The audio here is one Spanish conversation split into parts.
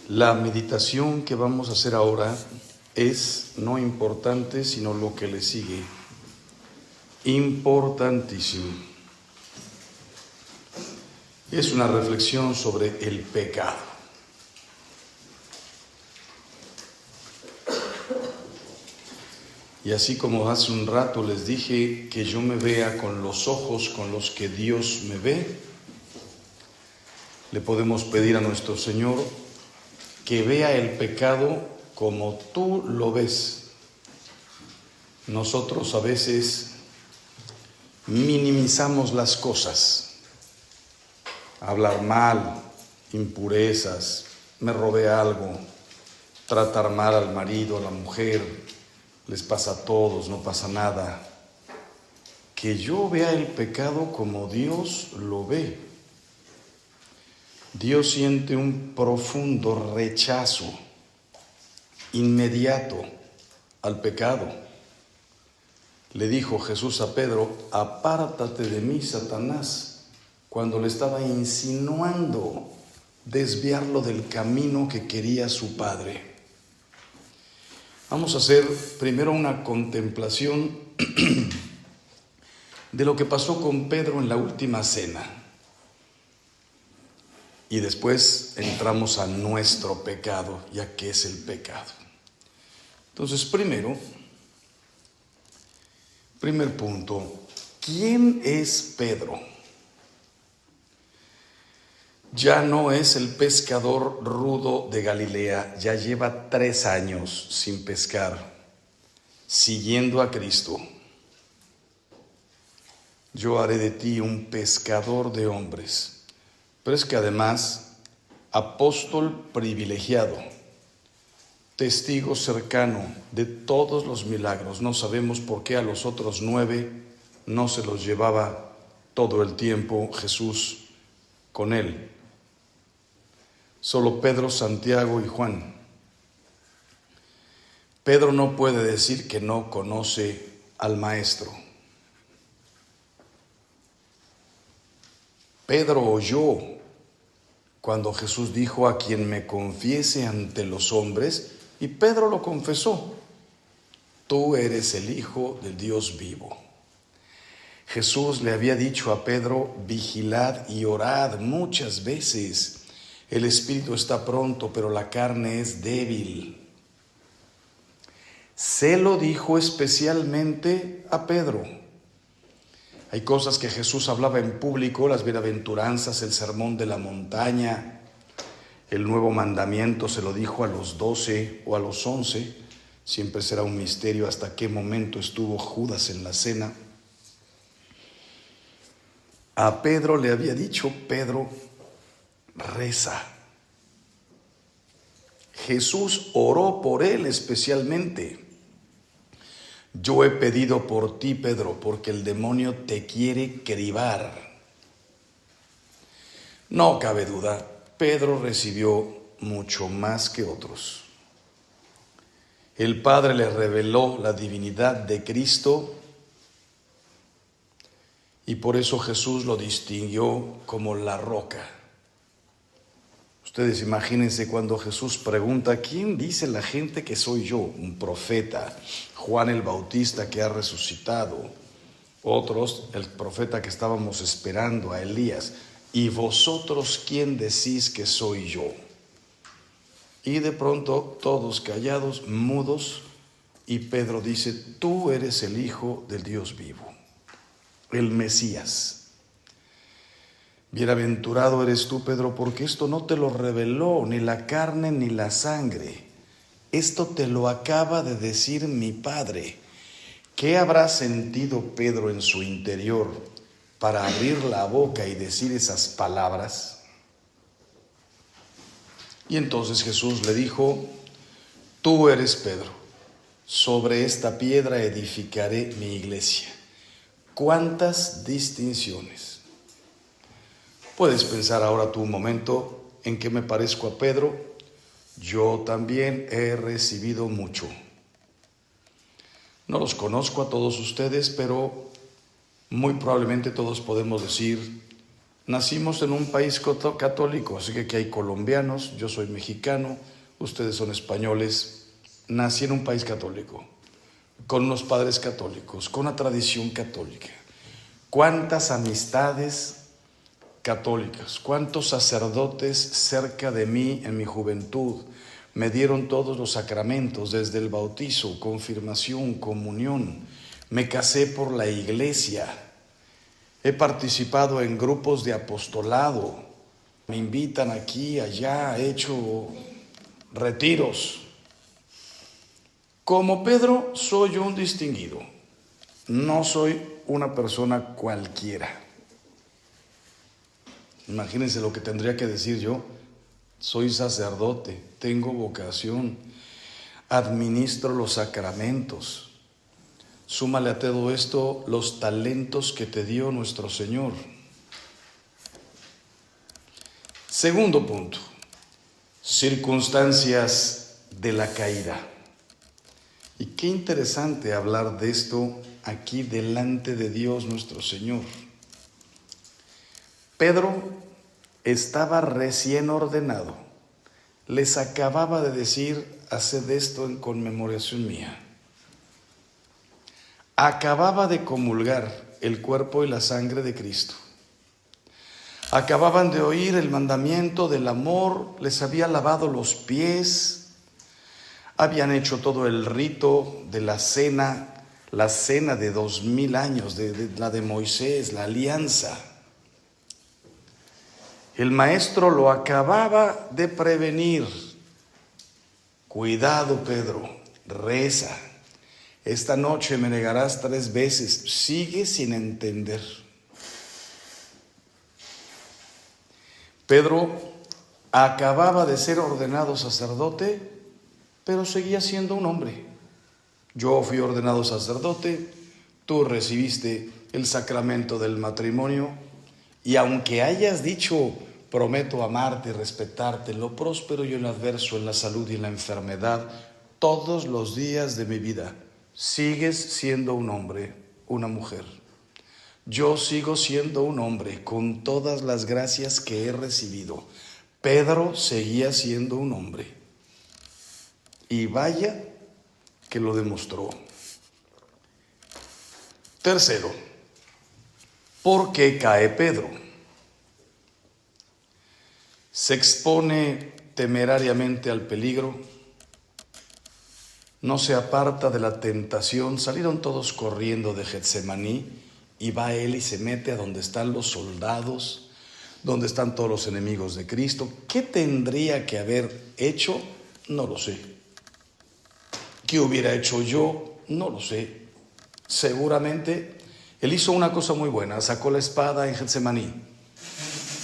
La meditación que vamos a hacer ahora es no importante, sino lo que le sigue. Importantísimo. Es una reflexión sobre el pecado. Y así como hace un rato les dije que yo me vea con los ojos con los que Dios me ve, le podemos pedir a nuestro Señor que vea el pecado como tú lo ves. Nosotros a veces minimizamos las cosas. Hablar mal, impurezas, me robé algo, tratar mal al marido, a la mujer, les pasa a todos, no pasa nada. Que yo vea el pecado como Dios lo ve. Dios siente un profundo rechazo inmediato al pecado. Le dijo Jesús a Pedro: apártate de mí, Satanás, cuando le estaba insinuando desviarlo del camino que quería su Padre. Vamos a hacer primero una contemplación de lo que pasó con Pedro en la última cena. Y después entramos a nuestro pecado, ya que es el pecado. Entonces, primer punto, ¿quién es Pedro? Ya no es el pescador rudo de Galilea, ya lleva 3 años sin pescar, siguiendo a Cristo. Yo haré de ti un pescador de hombres. Pero es que además, apóstol privilegiado, testigo cercano de todos los milagros. No sabemos por qué a los otros 9 no se los llevaba todo el tiempo Jesús con él. Solo Pedro, Santiago y Juan. Pedro no puede decir que no conoce al Maestro. Pedro oyó cuando Jesús dijo: a quien me confiese ante los hombres, y Pedro lo confesó: tú eres el Hijo del Dios vivo. Jesús le había dicho a Pedro: vigilad y orad muchas veces. El espíritu está pronto, pero la carne es débil. Se lo dijo especialmente a Pedro. Hay cosas que Jesús hablaba en público, las bienaventuranzas, el sermón de la montaña, el nuevo mandamiento se lo dijo a los 12 o a los 11. Siempre será un misterio hasta qué momento estuvo Judas en la cena. A Pedro le había dicho: Pedro, reza. Jesús oró por él especialmente. Yo he pedido por ti, Pedro, porque el demonio te quiere cribar. No cabe duda, Pedro recibió mucho más que otros. El Padre le reveló la divinidad de Cristo y por eso Jesús lo distinguió como la roca. Ustedes imagínense cuando Jesús pregunta: ¿quién dice la gente que soy yo? Un profeta, Juan el Bautista que ha resucitado, otros, el profeta que estábamos esperando, a Elías. ¿Y vosotros quién decís que soy yo? Y de pronto todos callados, mudos, y Pedro dice: tú eres el Hijo del Dios vivo, el Mesías. Bienaventurado eres tú, Pedro, porque esto no te lo reveló ni la carne ni la sangre. Esto te lo acaba de decir mi Padre. ¿Qué habrá sentido Pedro en su interior para abrir la boca y decir esas palabras? Y entonces Jesús le dijo: tú eres Pedro, sobre esta piedra edificaré mi iglesia. ¿Cuántas distinciones? Puedes pensar ahora tú un momento: ¿en qué me parezco a Pedro? Yo también he recibido mucho. No los conozco a todos ustedes, pero muy probablemente todos podemos decir: Nacimos en un país católico, así que aquí hay colombianos, yo soy mexicano, ustedes son españoles. Nací en un país católico, con unos padres católicos, con una tradición católica. ¿Cuántas amistades católicas, cuántos sacerdotes cerca de mí en mi juventud me dieron todos los sacramentos, desde el bautizo, confirmación, comunión? Me casé por la iglesia, he participado en grupos de apostolado, me invitan aquí, allá, he hecho retiros. Como Pedro, soy un distinguido, no soy una persona cualquiera. Imagínense lo que tendría que decir yo. Soy sacerdote, tengo vocación, administro los sacramentos. Súmale a todo esto los talentos que te dio nuestro Señor. Segundo punto, circunstancias de la caída. Y qué interesante hablar de esto aquí delante de Dios nuestro Señor. Pedro estaba recién ordenado. Les acababa de decir, haced esto en conmemoración mía. Acababa de comulgar el cuerpo y la sangre de Cristo. Acababan de oír el mandamiento del amor, les había lavado los pies, habían hecho todo el rito de la cena de 2000 años, de la de Moisés, la alianza. El maestro lo acababa de prevenir. Cuidado, Pedro, reza. Esta noche me negarás 3 veces. Sigue sin entender. Pedro acababa de ser ordenado sacerdote, pero seguía siendo un hombre. Yo fui ordenado sacerdote, tú recibiste el sacramento del matrimonio, y aunque hayas dicho, prometo amarte y respetarte en lo próspero y en lo adverso, en la salud y en la enfermedad, todos los días de mi vida, sigues siendo un hombre, una mujer. Yo sigo siendo un hombre con todas las gracias que he recibido. Pedro seguía siendo un hombre. Y vaya que lo demostró. Tercero, ¿por qué cae Pedro? Se expone temerariamente al peligro, no se aparta de la tentación. Salieron todos corriendo de Getsemaní y va él y se mete a donde están los soldados, donde están todos los enemigos de Cristo. ¿Qué tendría que haber hecho? No lo sé. ¿Qué hubiera hecho yo? No lo sé. Seguramente él hizo una cosa muy buena, sacó la espada en Getsemaní,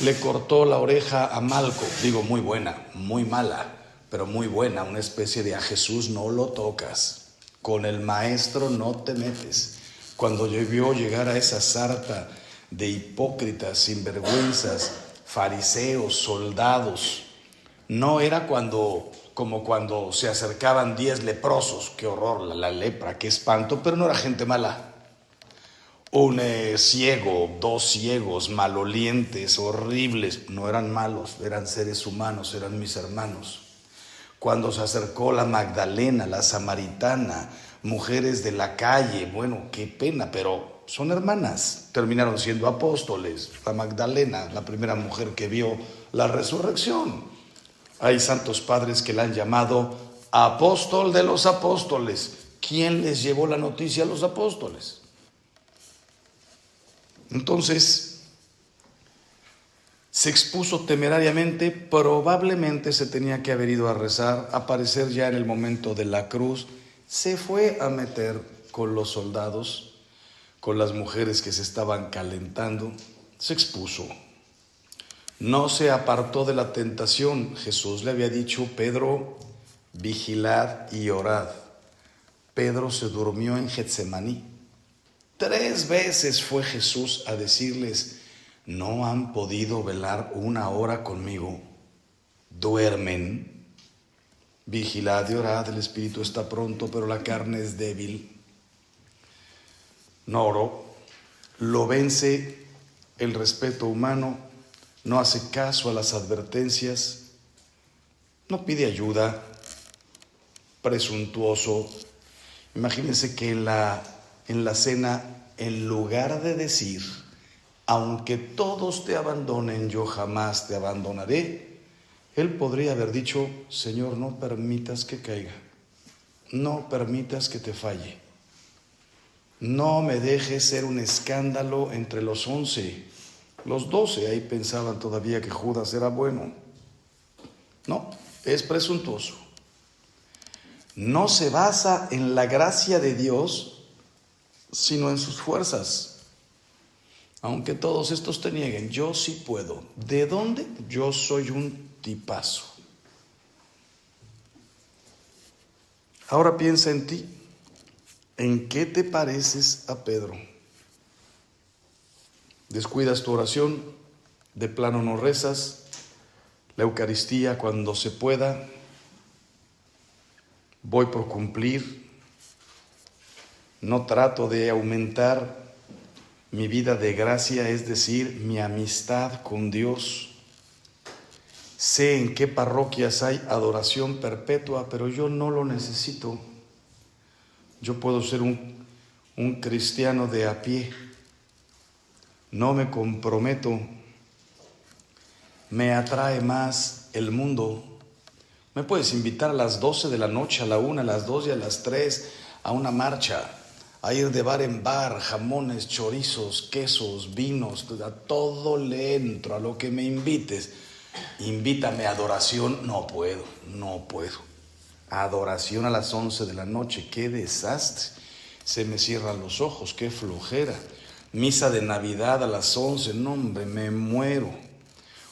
le cortó la oreja a Malco, digo muy buena, muy mala, pero muy buena, una especie de a Jesús no lo tocas, con el maestro no te metes. Cuando vio llegar a esa sarta de hipócritas, sinvergüenzas, fariseos, soldados, no era como cuando se acercaban 10 leprosos, qué horror, la lepra, qué espanto, pero no era gente mala. Un ciego, 2 ciegos, malolientes, horribles, no eran malos, eran seres humanos, eran mis hermanos. Cuando se acercó la Magdalena, la samaritana, mujeres de la calle, bueno, qué pena, pero son hermanas, terminaron siendo apóstoles. La Magdalena, la primera mujer que vio la resurrección. Hay santos padres que la han llamado apóstol de los apóstoles. ¿Quién les llevó la noticia a los apóstoles? Entonces, se expuso temerariamente, probablemente se tenía que haber ido a rezar, aparecer ya en el momento de la cruz, se fue a meter con los soldados, con las mujeres que se estaban calentando, se expuso. No se apartó de la tentación. Jesús le había dicho, Pedro, vigilad y orad. Pedro se durmió en Getsemaní. 3 veces fue Jesús a decirles, no han podido velar 1 hora conmigo, duermen. Vigilad y orad, el espíritu está pronto, pero la carne es débil. No oró, lo vence el respeto humano, no hace caso a las advertencias, no pide ayuda, presuntuoso. Imagínense que en la cena, en lugar de decir, aunque todos te abandonen, yo jamás te abandonaré, él podría haber dicho, Señor, no permitas que caiga, no permitas que te falle, no me dejes ser un escándalo entre los 11, los 12, ahí pensaban todavía que Judas era bueno. No, es presuntuoso. No se basa en la gracia de Dios, sino en sus fuerzas. Aunque todos estos te nieguen, yo sí puedo. ¿De dónde? Yo soy un tipazo. Ahora piensa en ti. ¿En qué te pareces a Pedro? ¿Descuidas tu oración? ¿De plano no rezas? ¿La Eucaristía cuando se pueda? ¿Voy por cumplir? ¿No trato de aumentar mi vida de gracia, es decir, mi amistad con Dios? Sé en qué parroquias hay adoración perpetua, pero yo no lo necesito. Yo puedo ser un cristiano de a pie. No me comprometo. Me atrae más el mundo. Me puedes invitar a las 12 de la noche, a la 1, a las 2 y a las 3 a una marcha, a ir de bar en bar, jamones, chorizos, quesos, vinos, a todo le entro, a lo que me invites. Invítame a adoración, no puedo. Adoración a las 11 de la noche, qué desastre. Se me cierran los ojos, qué flojera. Misa de Navidad a las 11, no hombre, me muero.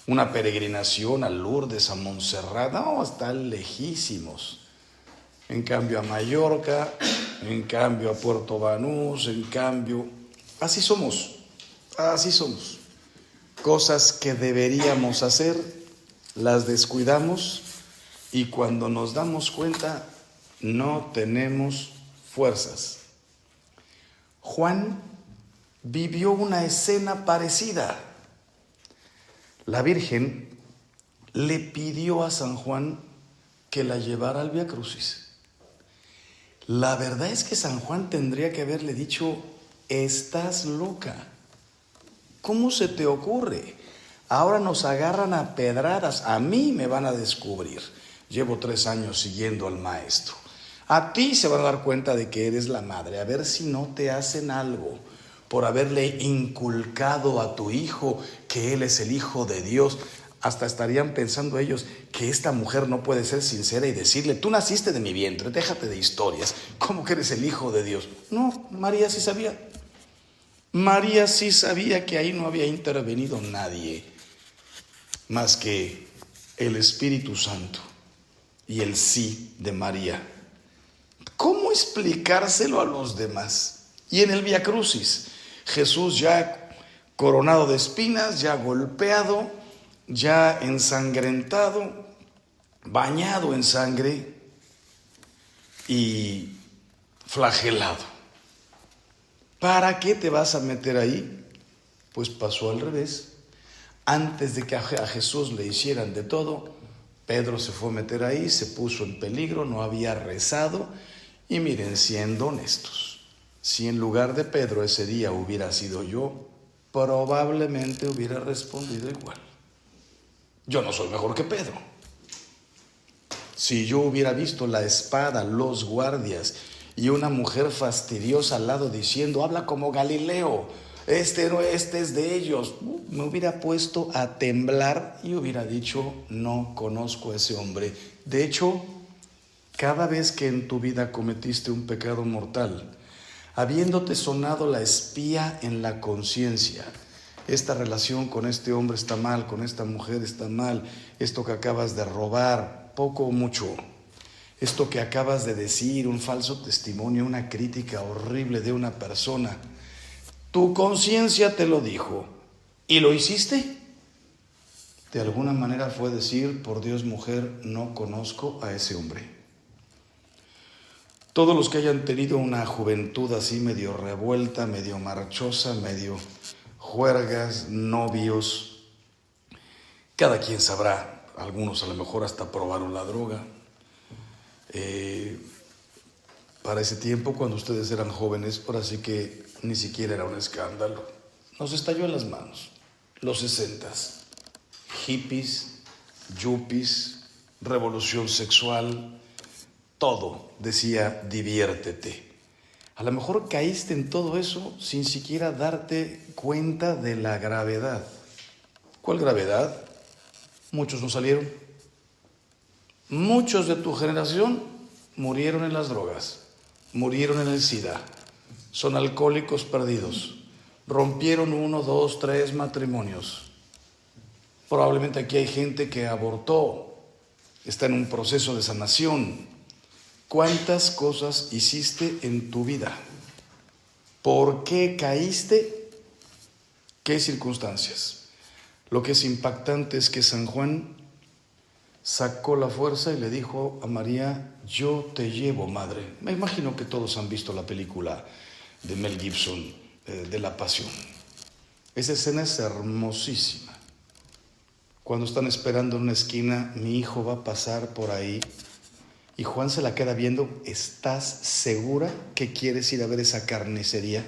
Una peregrinación a Lourdes, a Montserrat, no, están lejísimos. En cambio a Mallorca, en cambio a Puerto Banús, en cambio... Así somos. Cosas que deberíamos hacer, las descuidamos y cuando nos damos cuenta, no tenemos fuerzas. Juan vivió una escena parecida. La Virgen le pidió a San Juan que la llevara al Vía Crucis. La verdad es que San Juan tendría que haberle dicho, estás loca. ¿Cómo se te ocurre? Ahora nos agarran a pedradas, a mí me van a descubrir. Llevo 3 años siguiendo al maestro. A ti se van a dar cuenta de que eres la madre, a ver si no te hacen algo por haberle inculcado a tu hijo que él es el hijo de Dios. Hasta estarían pensando ellos que esta mujer no puede ser sincera y decirle, tú naciste de mi vientre, déjate de historias, ¿cómo que eres el hijo de Dios? No, María sí sabía. María sí sabía que ahí no había intervenido nadie más que el Espíritu Santo y el sí de María. ¿Cómo explicárselo a los demás? Y en el Vía Crucis, Jesús ya coronado de espinas, ya golpeado, ya ensangrentado, bañado en sangre y flagelado. ¿Para qué te vas a meter ahí? Pues pasó al revés. Antes de que a Jesús le hicieran de todo, Pedro se fue a meter ahí, se puso en peligro, no había rezado. Y miren, siendo honestos, si en lugar de Pedro ese día hubiera sido yo, probablemente hubiera respondido igual. Yo no soy mejor que Pedro. Si yo hubiera visto la espada, los guardias y una mujer fastidiosa al lado diciendo, habla como Galileo, este es de ellos, me hubiera puesto a temblar y hubiera dicho, no conozco a ese hombre. De hecho, cada vez que en tu vida cometiste un pecado mortal, habiéndote sonado la espía en la conciencia, esta relación con este hombre está mal, con esta mujer está mal, esto que acabas de robar, poco o mucho, esto que acabas de decir, un falso testimonio, una crítica horrible de una persona, tu conciencia te lo dijo y lo hiciste. De alguna manera fue decir, por Dios, mujer, no conozco a ese hombre. Todos los que hayan tenido una juventud así medio revuelta, medio marchosa, medio juergas, novios, Cada quien sabrá, algunos a lo mejor hasta probaron la droga. Para ese tiempo, cuando ustedes eran jóvenes, ahora sí que ni siquiera era un escándalo. Nos estalló en las manos. Los 60s, hippies, yuppies, revolución sexual, todo decía diviértete. A lo mejor caíste en todo eso sin siquiera darte cuenta de la gravedad. ¿Cuál gravedad? Muchos no salieron. Muchos de tu generación murieron en las drogas, murieron en el SIDA, son alcohólicos perdidos, rompieron 1, 2, 3 matrimonios. Probablemente aquí hay gente que abortó, está en un proceso de sanación. ¿Cuántas cosas hiciste en tu vida? ¿Por qué caíste? ¿Qué circunstancias? Lo que es impactante es que San Juan sacó la fuerza y le dijo a María: yo te llevo, madre. Me imagino que todos han visto la película de Mel Gibson, de La Pasión. Esa escena es hermosísima. Cuando están esperando en una esquina, mi hijo va a pasar por ahí y Juan se la queda viendo. ¿Estás segura que quieres ir a ver esa carnicería?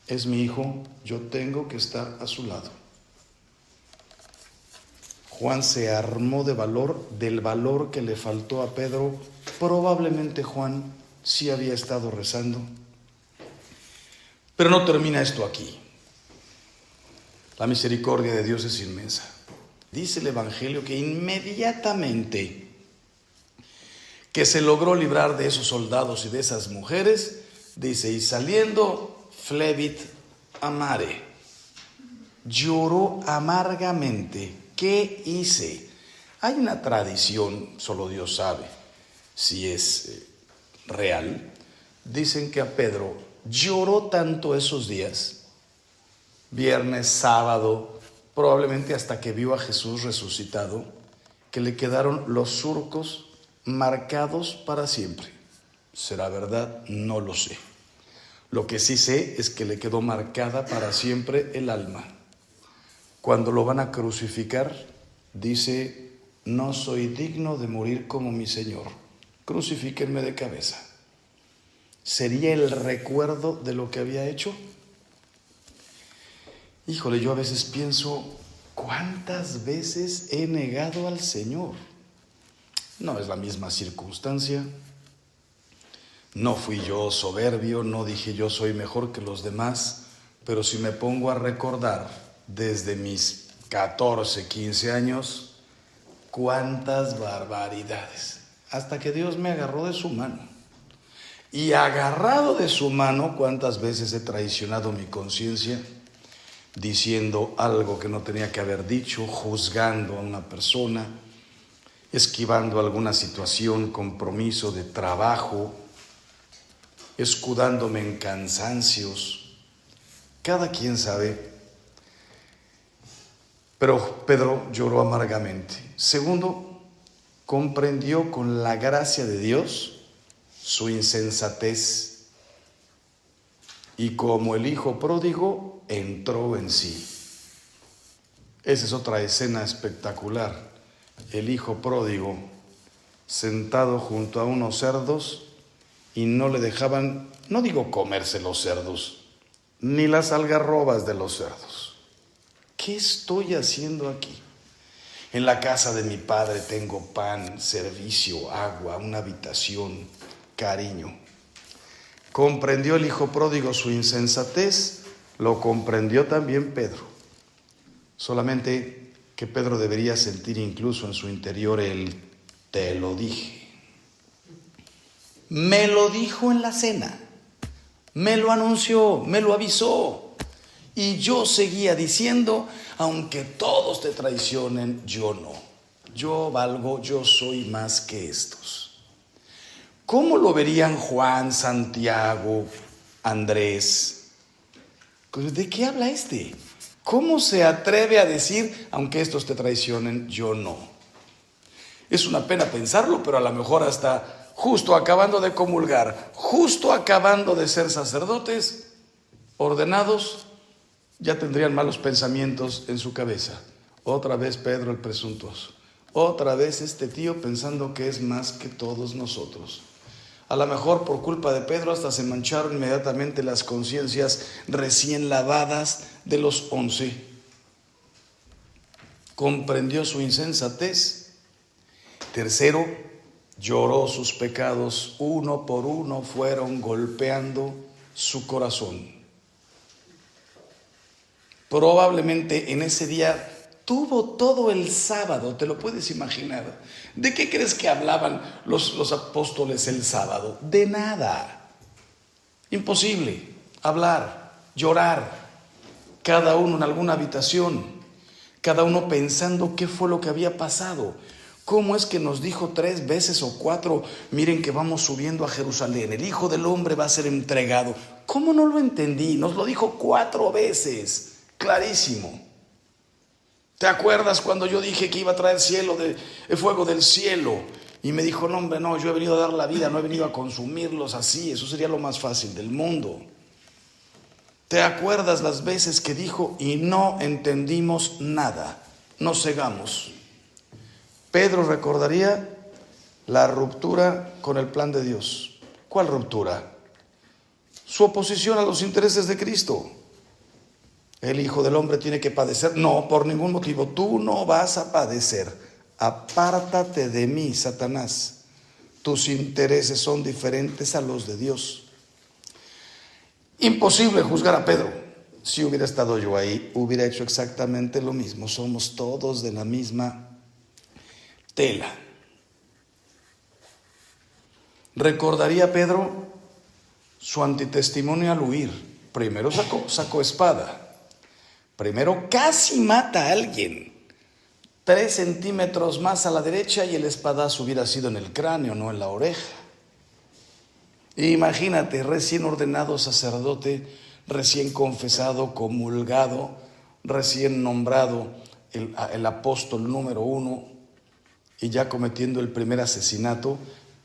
Es mi hijo, yo tengo que estar a su lado. Juan se armó de valor, del valor que le faltó a Pedro. Probablemente Juan sí había estado rezando. Pero no termina esto aquí. La misericordia de Dios es inmensa. Dice el Evangelio que inmediatamente que se logró librar de esos soldados y de esas mujeres, dice, y saliendo flebit amare, lloró amargamente. ¿Qué hice? Hay una tradición, solo Dios sabe si es real. Dicen que a Pedro lloró tanto esos días, viernes, sábado, probablemente hasta que vio a Jesús resucitado, que le quedaron los surcos marcados para siempre. ¿Será verdad? No lo sé. Lo que sí sé es que le quedó marcada para siempre el alma. Cuando lo van a crucificar, dice, no soy digno de morir como mi Señor, crucifíquenme de cabeza. ¿Sería el recuerdo de lo que había hecho? Híjole, yo a veces pienso, ¿cuántas veces he negado al Señor? No es la misma circunstancia. No fui yo soberbio, no dije yo soy mejor que los demás, pero si me pongo a recordar desde mis 14, 15 años, cuántas barbaridades, hasta que Dios me agarró de su mano. Y agarrado de su mano, cuántas veces he traicionado mi conciencia, diciendo algo que no tenía que haber dicho, juzgando a una persona, esquivando alguna situación, compromiso de trabajo, escudándome en cansancios. Cada quien sabe. Pero Pedro lloró amargamente. Segundo, comprendió con la gracia de Dios su insensatez y como el hijo pródigo entró en sí. Esa es otra escena espectacular. El hijo pródigo sentado junto a unos cerdos y no le dejaban, no digo comerse los cerdos, ni las algarrobas de los cerdos. ¿Qué estoy haciendo aquí? En la casa de mi padre tengo pan, servicio, agua, una habitación, cariño. ¿Comprendió el hijo pródigo su insensatez? Lo comprendió también Pedro. Solamente que Pedro debería sentir incluso en su interior el te lo dije. Me lo dijo en la cena, me lo anunció, me lo avisó. Y yo seguía diciendo, aunque todos te traicionen, yo no. Yo valgo, yo soy más que estos. ¿Cómo lo verían Juan, Santiago, Andrés? ¿De qué habla este? ¿Cómo se atreve a decir, aunque estos te traicionen, yo no? Es una pena pensarlo, pero a lo mejor hasta justo acabando de comulgar, justo acabando de ser sacerdotes, ordenados, ya tendrían malos pensamientos en su cabeza. Otra vez Pedro el presuntuoso. Otra vez este tío pensando que es más que todos nosotros. A lo mejor por culpa de Pedro hasta se mancharon inmediatamente las conciencias recién lavadas de los 11. Comprendió su insensatez. Tercero, lloró sus pecados. Uno por uno fueron golpeando su corazón. Probablemente en ese día tuvo todo el sábado, te lo puedes imaginar. ¿De qué crees que hablaban los apóstoles el sábado? De nada. Imposible. Hablar, llorar, cada uno en alguna habitación, cada uno pensando qué fue lo que había pasado. ¿Cómo es que nos dijo 3 veces o 4, miren que vamos subiendo a Jerusalén, el Hijo del Hombre va a ser entregado? ¿Cómo no lo entendí? Nos lo dijo 4 veces, clarísimo. ¿Te acuerdas cuando yo dije que iba a traer el fuego del cielo? Y me dijo, no hombre, no, yo he venido a dar la vida, no he venido a consumirlos así, eso sería lo más fácil del mundo. ¿Te acuerdas las veces que dijo y no entendimos nada? Nos cegamos. Pedro recordaría la ruptura con el plan de Dios. ¿Cuál ruptura? Su oposición a los intereses de Cristo. El Hijo del Hombre tiene que padecer. No, por ningún motivo. Tú no vas a padecer. Apártate de mí, Satanás. Tus intereses son diferentes a los de Dios. Imposible juzgar a Pedro. Si hubiera estado yo ahí, hubiera hecho exactamente lo mismo. Somos todos de la misma tela. Recordaría Pedro su antitestimonio al huir. Primero sacó espada. Primero casi mata a alguien. 3 centímetros más a la derecha y el espadazo hubiera sido en el cráneo, no en la oreja. Imagínate, recién ordenado sacerdote, recién confesado, comulgado, recién nombrado el apóstol número 1 y ya cometiendo el primer asesinato.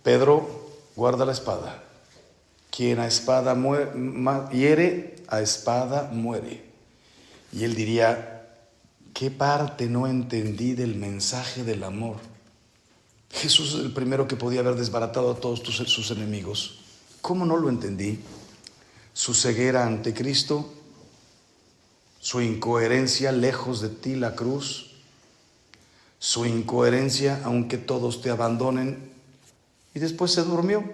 Pedro guarda la espada. Quien a espada hiere, a espada muere. Y él diría, ¿qué parte no entendí del mensaje del amor? Jesús es el primero que podía haber desbaratado a todos sus enemigos. ¿Cómo no lo entendí? Su ceguera ante Cristo, su incoherencia lejos de ti la cruz, su incoherencia aunque todos te abandonen, y después se durmió.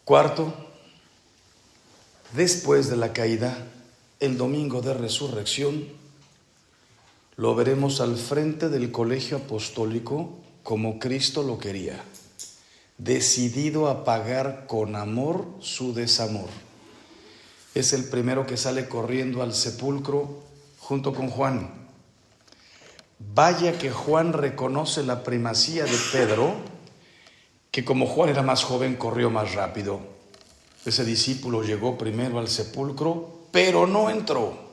Cuarto, después de la caída, el domingo de resurrección, lo veremos al frente del colegio apostólico como Cristo lo quería, decidido a pagar con amor su desamor. Es el primero que sale corriendo al sepulcro junto con Juan. Vaya que Juan reconoce la primacía de Pedro, que como Juan era más joven, corrió más rápido. Ese discípulo llegó primero al sepulcro, pero no entró.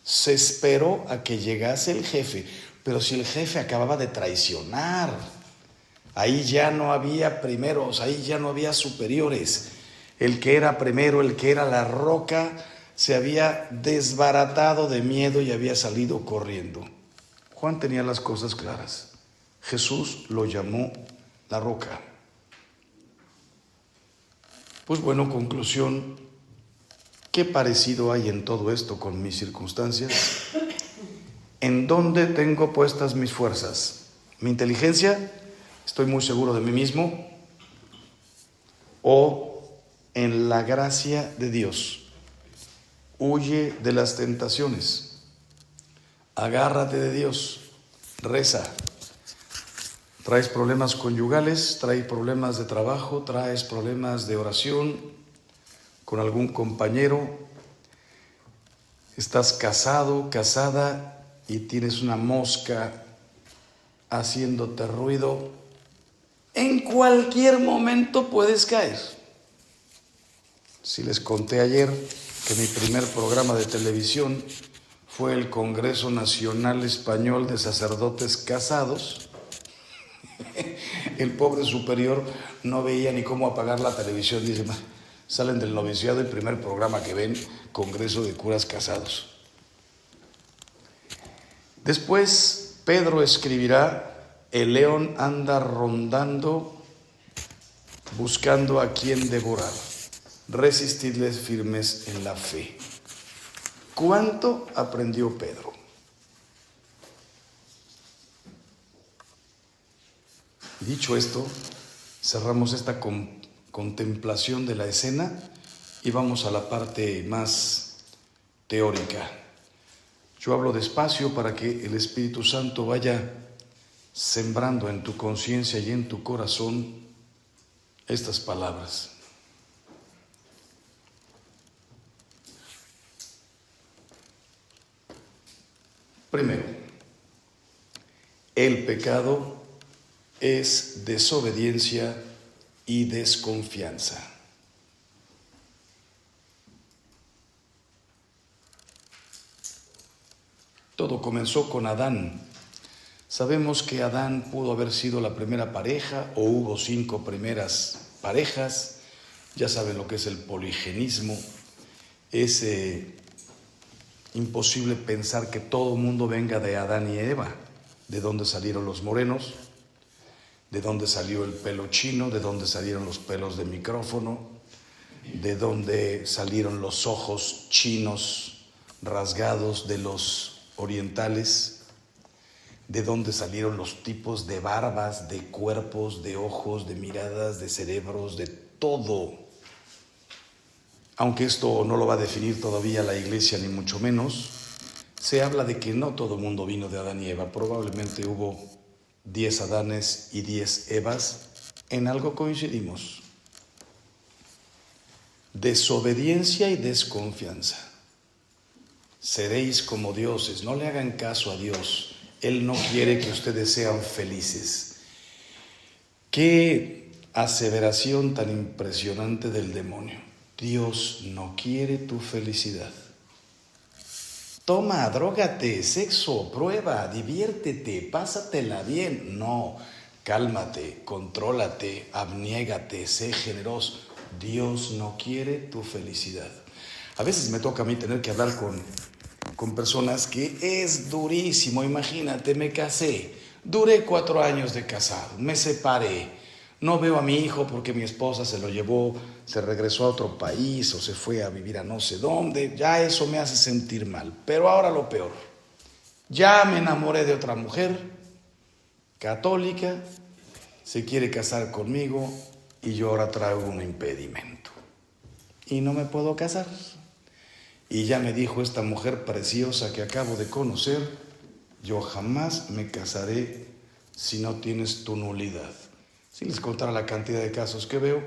Se esperó a que llegase el jefe. Pero si el jefe acababa de traicionar, ahí ya no había primeros, ahí ya no había superiores. El que era primero, el que era la roca, se había desbaratado de miedo y había salido corriendo. Juan tenía las cosas claras. Jesús lo llamó la roca. Pues bueno, conclusión, ¿qué parecido hay en todo esto con mis circunstancias? ¿En dónde tengo puestas mis fuerzas? ¿Mi inteligencia? ¿Estoy muy seguro de mí mismo? ¿O en la gracia de Dios? Huye de las tentaciones. Agárrate de Dios. Reza. Traes problemas conyugales, traes problemas de trabajo, traes problemas de oración con algún compañero, estás casado, casada y tienes una mosca haciéndote ruido. En cualquier momento puedes caer. Si les conté ayer que mi primer programa de televisión fue el Congreso Nacional Español de Sacerdotes Casados, el pobre superior no veía ni cómo apagar la televisión. Dice, salen del noviciado, el primer programa que ven, Congreso de Curas Casados. Después Pedro escribirá: el león anda rondando, buscando a quien devorar. Resistidles firmes en la fe. ¿Cuánto aprendió Pedro? Dicho esto, cerramos esta contemplación de la escena y vamos a la parte más teórica. Yo hablo despacio para que el Espíritu Santo vaya sembrando en tu conciencia y en tu corazón estas palabras. Primero, el pecado es desobediencia y desconfianza. Todo comenzó con Adán. Sabemos que Adán pudo haber sido la primera pareja o hubo 5 primeras parejas. Ya saben lo que es el poligenismo. Es imposible pensar que todo el mundo venga de Adán y Eva. ¿De dónde salieron los morenos? ¿De dónde salió el pelo chino? ¿De dónde salieron los pelos de micrófono? ¿De dónde salieron los ojos chinos rasgados de los orientales? ¿De dónde salieron los tipos de barbas, de cuerpos, de ojos, de miradas, de cerebros, de todo? Aunque esto no lo va a definir todavía la Iglesia, ni mucho menos, se habla de que no todo el mundo vino de Adán y Eva. Probablemente hubo 10 Adanes y 10 Evas. En algo coincidimos: desobediencia y desconfianza. Seréis como dioses. No le hagan caso a Dios. Él no quiere que ustedes sean felices. Qué aseveración tan impresionante del demonio. Dios no quiere tu felicidad. Toma, drógate, sexo, prueba, diviértete, pásatela bien. No, cálmate, contrólate, abniégate, sé generoso. Dios no quiere tu felicidad. A veces me toca a mí tener que hablar con personas que es durísimo. Imagínate, me casé, duré 4 años de casado, me separé, no veo a mi hijo porque mi esposa se lo llevó, se regresó a otro país o se fue a vivir a no sé dónde. Ya eso me hace sentir mal. Pero ahora lo peor, ya me enamoré de otra mujer católica, se quiere casar conmigo y yo ahora traigo un impedimento y no me puedo casar. Y ya me dijo esta mujer preciosa que acabo de conocer: yo jamás me casaré si no tienes tu nulidad. Si les contara la cantidad de casos que veo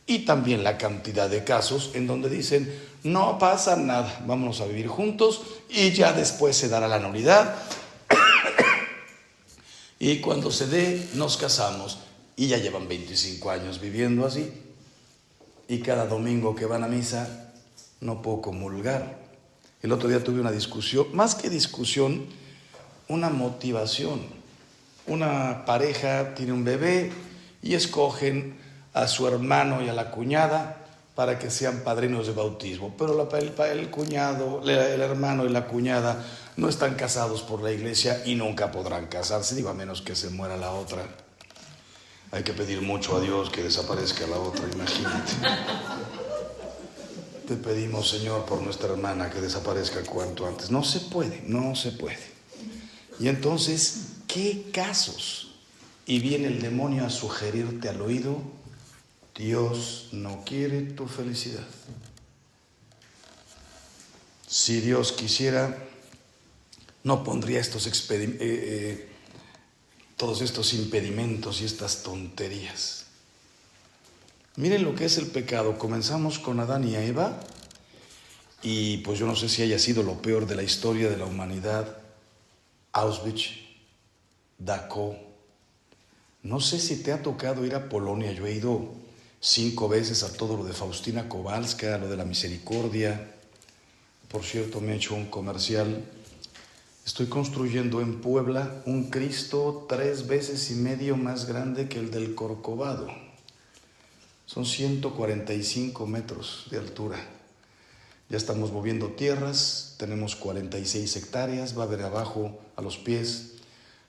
y también la cantidad de casos en donde dicen: no pasa nada, vámonos a vivir juntos y ya después se dará la nulidad y cuando se dé nos casamos. Y ya llevan 25 años viviendo así y cada domingo que van a misa no puedo comulgar. El otro día tuve una discusión, más que discusión, una motivación. Una pareja tiene un bebé y escogen a su hermano y a la cuñada para que sean padrinos de bautismo. Pero el cuñado, el hermano y la cuñada no están casados por la iglesia y nunca podrán casarse, digo, a menos que se muera la otra. Hay que pedir mucho a Dios que desaparezca la otra, imagínate. Te pedimos, Señor, por nuestra hermana que desaparezca cuanto antes. No se puede, no se puede. Y entonces, ¿qué casos? Y viene el demonio a sugerirte al oído: Dios no quiere tu felicidad. Si Dios quisiera, no pondría todos estos impedimentos y estas tonterías. Miren lo que es el pecado. Comenzamos con Adán y Eva y pues yo no sé si haya sido lo peor de la historia de la humanidad. Auschwitz, Dachau. No sé si te ha tocado ir a Polonia. Yo he ido 5 veces a todo lo de Faustina Kowalska, lo de la misericordia. Por cierto, me he hecho un comercial. Estoy construyendo en Puebla un Cristo 3,5 veces más grande que el del Corcovado. Son 145 metros de altura. Ya estamos moviendo tierras, tenemos 46 hectáreas, va a haber abajo, a los pies,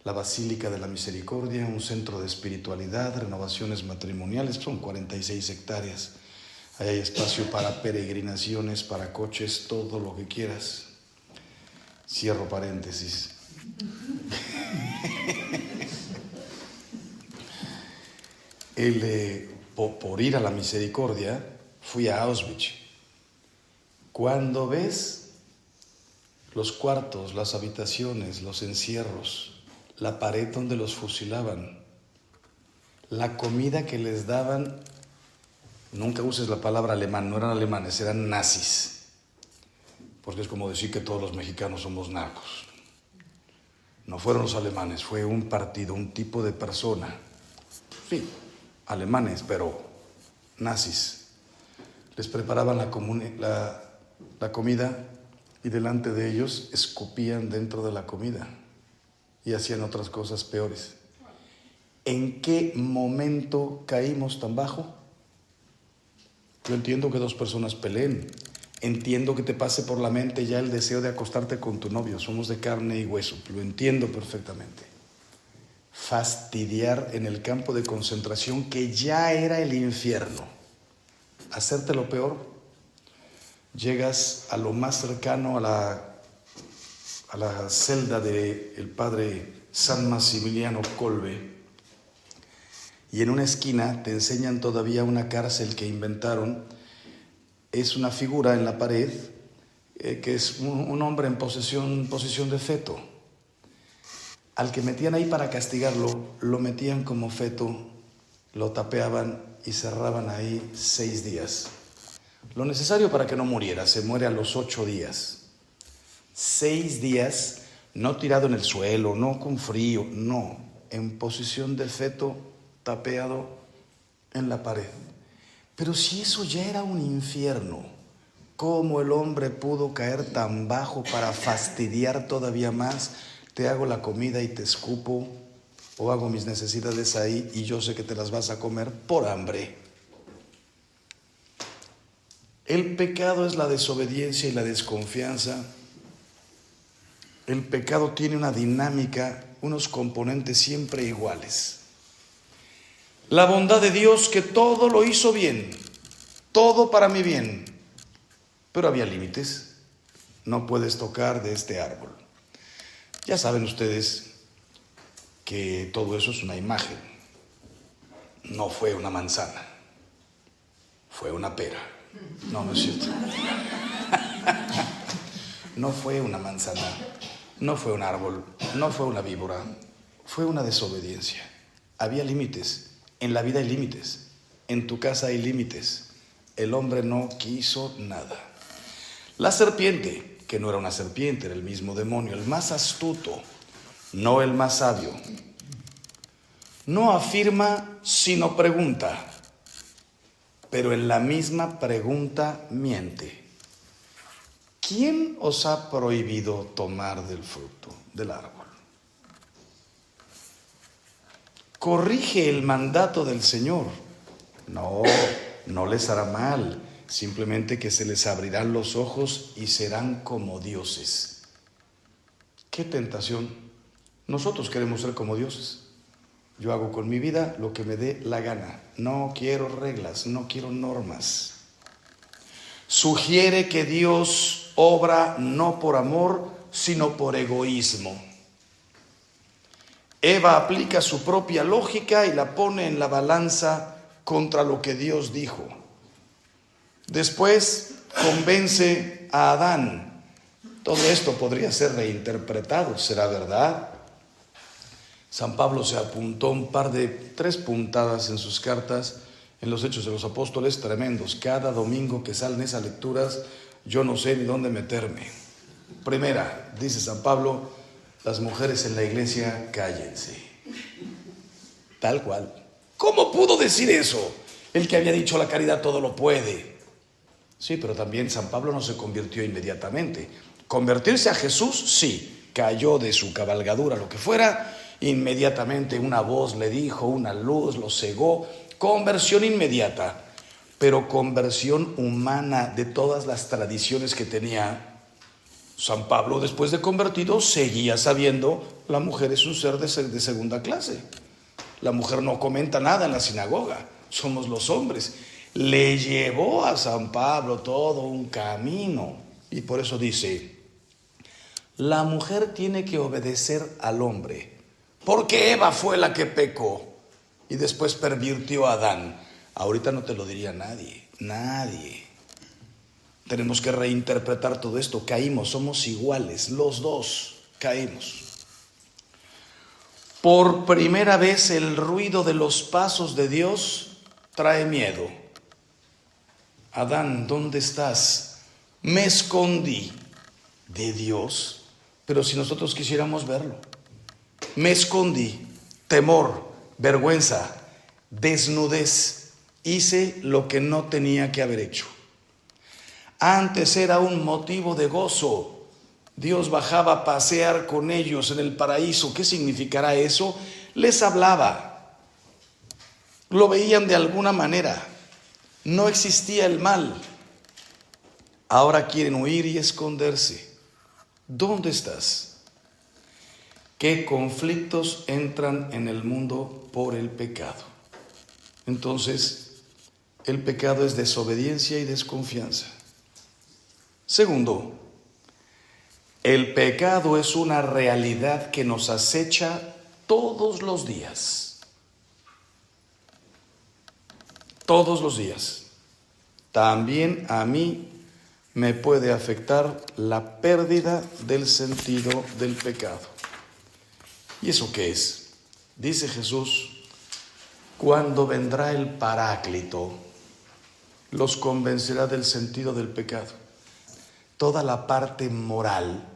la Basílica de la Misericordia, un centro de espiritualidad, renovaciones matrimoniales, son 46 hectáreas. Ahí hay espacio para peregrinaciones, para coches, todo lo que quieras. Cierro paréntesis. Por ir a la Misericordia, fui a Auschwitz. Cuando ves los cuartos, las habitaciones, los encierros, la pared donde los fusilaban, la comida que les daban, nunca uses la palabra alemán, no eran alemanes, eran nazis, porque es como decir que todos los mexicanos somos narcos. No fueron los alemanes, fue un partido, un tipo de persona. Sí, alemanes, pero nazis. Les preparaban la comida y delante de ellos escupían dentro de la comida y hacían otras cosas peores. ¿En qué momento caímos tan bajo? Yo entiendo que dos personas peleen, entiendo que te pase por la mente ya el deseo de acostarte con tu novio, somos de carne y hueso, lo entiendo perfectamente. Fastidiar en el campo de concentración que ya era el infierno, hacerte lo peor. Llegas a lo más cercano a la celda del padre San Maximiliano Kolbe y en una esquina te enseñan todavía una cárcel que inventaron. Es una figura en la pared que es un hombre en posición de feto. Al que metían ahí para castigarlo, lo metían como feto, lo tapeaban y cerraban ahí 6 días. Lo necesario para que no muriera, se muere a los 8 días. 6 días, no tirado en el suelo, no con frío, no, en posición de feto, tapeado en la pared. Pero si eso ya era un infierno, ¿cómo el hombre pudo caer tan bajo para fastidiar todavía más? Te hago la comida y te escupo, o hago mis necesidades ahí y yo sé que te las vas a comer por hambre. El pecado es la desobediencia y la desconfianza. El pecado tiene una dinámica, unos componentes siempre iguales. La bondad de Dios, que todo lo hizo bien, todo para mi bien, pero había límites. No puedes tocar de este árbol. Ya saben ustedes que todo eso es una imagen. No fue una manzana, fue una pera. No, no es cierto. No fue una manzana, no fue un árbol, no fue una víbora, fue una desobediencia. Había límites. En la vida hay límites. En tu casa hay límites. El hombre no quiso nada. La serpiente, que no era una serpiente, era el mismo demonio, el más astuto, no el más sabio. No afirma, sino pregunta. Pero en la misma pregunta miente. ¿Quién os ha prohibido tomar del fruto del árbol? Corrige el mandato del Señor. No les hará mal, simplemente que se les abrirán los ojos y serán como dioses. ¡Qué tentación! Nosotros queremos ser como dioses. Yo hago con mi vida lo que me dé la gana. No quiero reglas, no quiero normas. Sugiere que Dios obra no por amor, sino por egoísmo. Eva aplica su propia lógica y la pone en la balanza contra lo que Dios dijo. Después convence a Adán. Todo esto podría ser reinterpretado, ¿será verdad? San Pablo se apuntó 3 puntadas en sus cartas, en los Hechos de los Apóstoles, tremendos. Cada domingo que salen esas lecturas, yo no sé ni dónde meterme. Primera, dice San Pablo, las mujeres en la iglesia, cállense. Tal cual. ¿Cómo pudo decir eso? El que había dicho la caridad todo lo puede. Sí, pero también San Pablo no se convirtió inmediatamente. Convertirse a Jesús, sí. Cayó de su cabalgadura, lo que fuera. Inmediatamente una voz le dijo, una luz lo cegó. Conversión inmediata. pero conversión humana de todas las tradiciones que tenía San Pablo. Después de convertido, seguía sabiendo, la mujer es un ser de segunda clase. La mujer no comenta nada en la sinagoga, somos los hombres. Le llevó a San Pablo todo un camino, y por eso dice, la mujer tiene que obedecer al hombre, porque Eva fue la que pecó y después pervirtió a Adán. Ahorita no te lo diría nadie. Tenemos que reinterpretar todo esto. Caímos, somos iguales, los dos caímos. Por primera vez el ruido de los pasos de Dios trae miedo. Adán, ¿dónde estás? Me escondí de Dios, pero si nosotros quisiéramos verlo. Me escondí, temor, vergüenza, desnudez. Hice lo que no tenía que haber hecho. Antes era un motivo de gozo. Dios bajaba a pasear con ellos en el paraíso. ¿Qué significará eso? Les hablaba. Lo veían de alguna manera. No existía el mal. Ahora quieren huir y esconderse. ¿Dónde estás? ¿Qué conflictos entran en el mundo por el pecado? Entonces, el pecado es desobediencia y desconfianza. Segundo, el pecado es una realidad que nos acecha todos los días. Todos los días. También a mí me puede afectar la pérdida del sentido del pecado. ¿Y eso qué es? Dice Jesús, cuando vendrá el Paráclito, los convencerá del sentido del pecado. Toda la parte moral,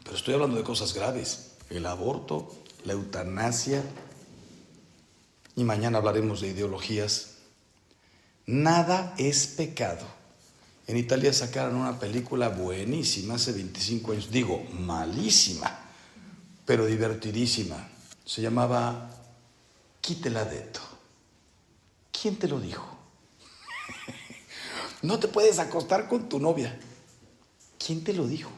pero estoy hablando de cosas graves, el aborto, la eutanasia, y mañana hablaremos de ideologías. Nada es pecado. En Italia sacaron una película buenísima hace 25 años, digo, malísima, pero divertidísima. Se llamaba Chi te l'ha detto. ¿Quién te lo dijo? No te puedes acostar con tu novia. ¿Quién te lo dijo?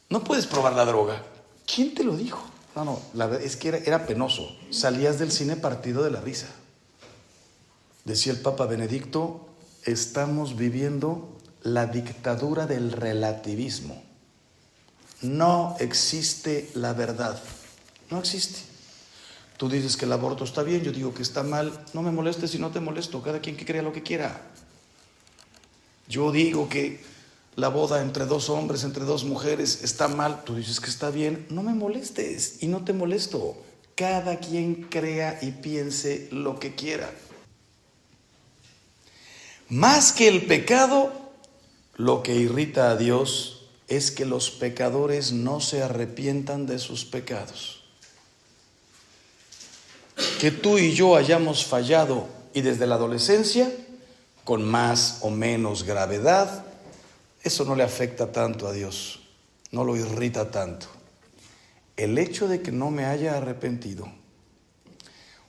No puedes probar la droga. ¿Quién te lo dijo? No, la verdad es que era penoso. Salías del cine partido de la risa. Decía el Papa Benedicto, estamos viviendo la dictadura del relativismo. No existe la verdad. No existe. Tú dices que el aborto está bien, yo digo que está mal. No me molestes si no te molesto, cada quien que crea lo que quiera. Yo digo que la boda entre dos hombres, entre dos mujeres, está mal. Tú dices que está bien, no me molestes y no te molesto. Cada quien crea y piense lo que quiera. Más que el pecado, lo que irrita a Dios es que los pecadores no se arrepientan de sus pecados. Que tú y yo hayamos fallado y desde la adolescencia, con más o menos gravedad, eso no le afecta tanto a Dios, no lo irrita tanto. El hecho de que no me haya arrepentido,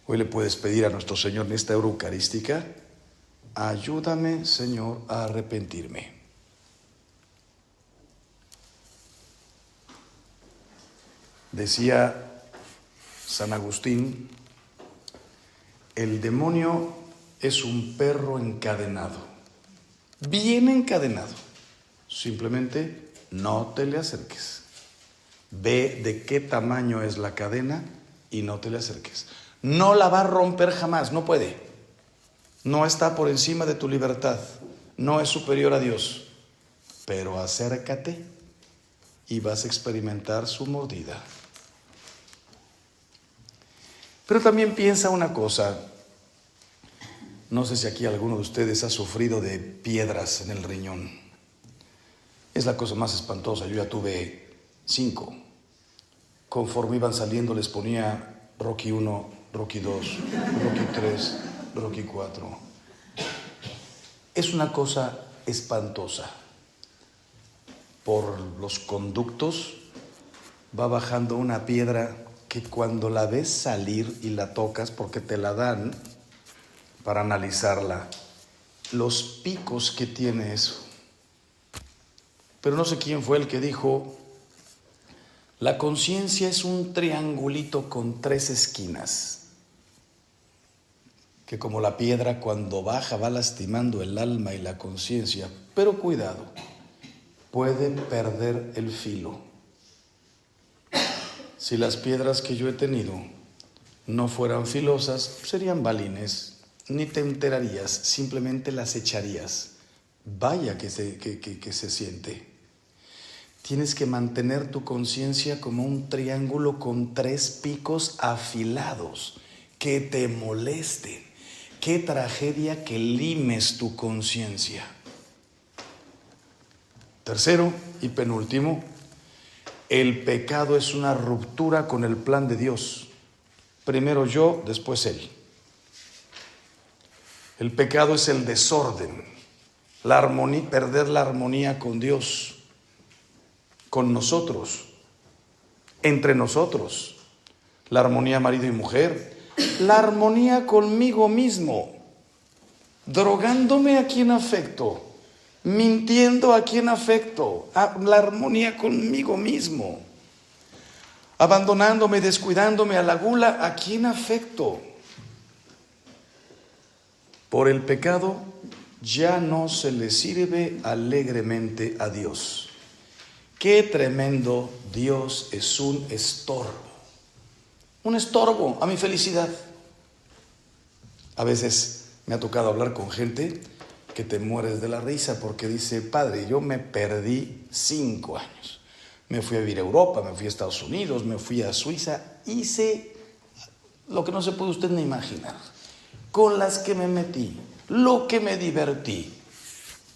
hoy le puedes pedir a nuestro Señor en esta hora eucarística, ayúdame, Señor, a arrepentirme. Decía San Agustín, el demonio es un perro encadenado, bien encadenado. Simplemente no te le acerques. Ve de qué tamaño es la cadena y no te le acerques. No la va a romper jamás, no puede. No está por encima de tu libertad, no es superior a Dios. Pero acércate y vas a experimentar su mordida. Pero también piensa una cosa, no sé si aquí alguno de ustedes ha sufrido de piedras en el riñón. Es la cosa más espantosa, yo ya tuve 5. Conforme iban saliendo les ponía Rocky 1, Rocky 2, Rocky 3, Rocky 4. Es una cosa espantosa. Por los conductos va bajando una piedra que cuando la ves salir y la tocas porque te la dan, para analizarla, los picos que tiene eso. Pero no sé quién fue el que dijo, la conciencia es un triangulito con 3 esquinas, que como la piedra cuando baja va lastimando el alma y la conciencia, pero cuidado, puede perder el filo. Si las piedras que yo he tenido no fueran filosas, serían balines, ni te enterarías, simplemente las echarías. Vaya que se siente. Tienes que mantener tu conciencia como un triángulo con 3 picos afilados que te molesten. Qué tragedia que limes tu conciencia. Tercero y penúltimo, el pecado es una ruptura con el plan de Dios. Primero yo, después Él. El pecado es el desorden, la armonía, perder la armonía con Dios, con nosotros, entre nosotros, la armonía marido y mujer, la armonía conmigo mismo, drogándome a quien afecto, mintiendo a quien afecto, la armonía conmigo mismo, abandonándome, descuidándome a la gula, a quien afecto. Por el pecado ya no se le sirve alegremente a Dios. Qué tremendo, Dios es un estorbo a mi felicidad. A veces me ha tocado hablar con gente que te mueres de la risa porque dice, padre, yo me perdí 5 años. Me fui a vivir a Europa, me fui a Estados Unidos, me fui a Suiza, hice lo que no se puede usted ni imaginar. Con las que me metí, lo que me divertí.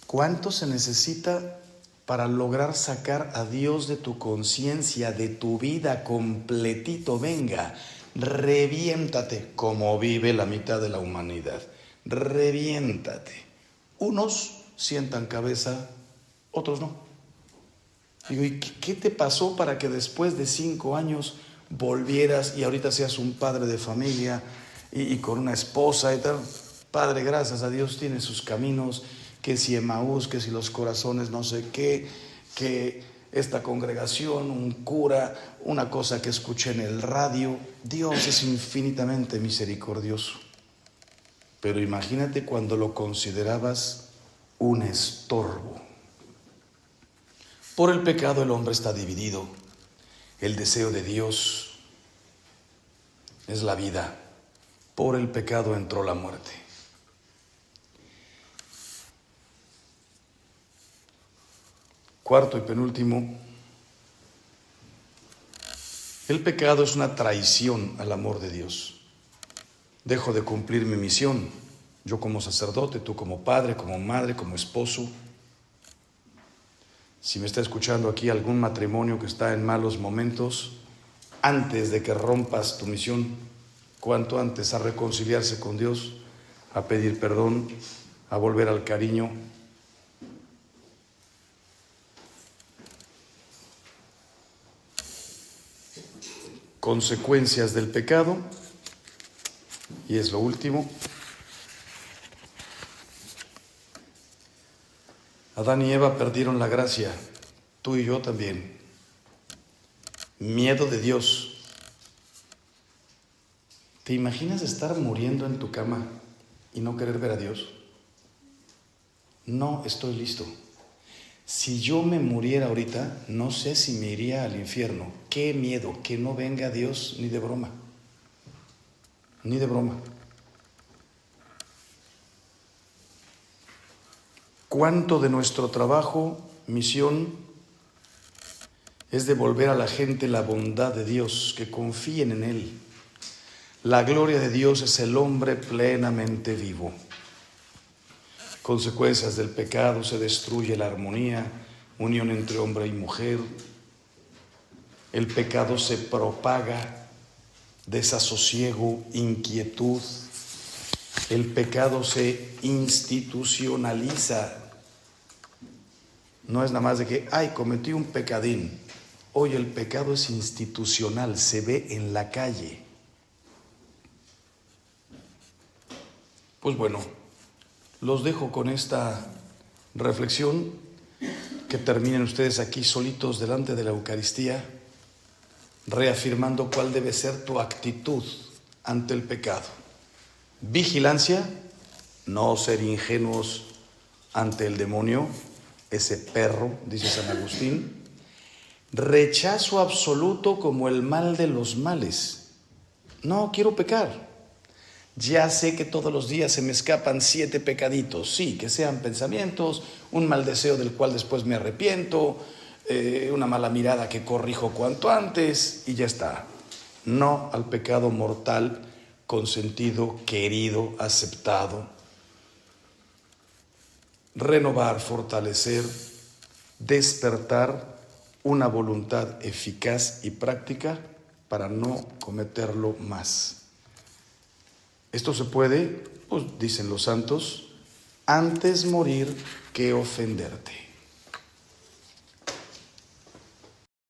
¿Cuánto se necesita para lograr sacar a Dios de tu conciencia, de tu vida completito? Venga, reviéntate como vive la mitad de la humanidad. Reviéntate. Unos sientan cabeza, otros no. Digo, ¿y qué te pasó para que después de 5 años volvieras y ahorita seas un padre de familia y con una esposa y tal? Padre, gracias a Dios, tiene sus caminos, que si Emaús, que si los corazones no sé qué, que esta congregación, un cura, una cosa que escuché en el radio. Dios es infinitamente misericordioso. Pero imagínate cuando lo considerabas un estorbo. Por el pecado el hombre está dividido. El deseo de Dios es la vida. Por el pecado entró la muerte. Cuarto y penúltimo, el pecado es una traición al amor de Dios. Dejo de cumplir mi misión, yo como sacerdote, tú como padre, como madre, como esposo. Si me está escuchando aquí algún matrimonio que está en malos momentos, antes de que rompas tu misión, cuanto antes a reconciliarse con Dios, a pedir perdón, a volver al cariño. Consecuencias del pecado, y es lo último. Adán y Eva perdieron la gracia, tú y yo también. Miedo de Dios. ¿Te imaginas estar muriendo en tu cama y no querer ver a Dios? No estoy listo. Si yo me muriera ahorita, no sé si me iría al infierno. Qué miedo, que no venga Dios ni de broma. Ni de broma. ¿Cuánto de nuestro trabajo, misión, es devolver a la gente la bondad de Dios, que confíen en Él? La gloria de Dios es el hombre plenamente vivo. Consecuencias del pecado, se destruye la armonía, unión entre hombre y mujer. El pecado se propaga, desasosiego, inquietud. El pecado se institucionaliza. No es nada más de que, ay, cometí un pecadín. Hoy el pecado es institucional, se ve en la calle. Pues bueno, los dejo con esta reflexión, que terminen ustedes aquí solitos delante de la Eucaristía, reafirmando cuál debe ser tu actitud ante el pecado. Vigilancia, no ser ingenuos ante el demonio, ese perro, dice San Agustín. Rechazo absoluto como el mal de los males. No quiero pecar. Ya sé que todos los días se me escapan 7 pecaditos, sí, que sean pensamientos, un mal deseo del cual después me arrepiento, una mala mirada que corrijo cuanto antes y ya está. No al pecado mortal, consentido, querido, aceptado. Renovar, fortalecer, despertar una voluntad eficaz y práctica para no cometerlo más. Esto se puede, pues dicen los santos, antes morir que ofenderte.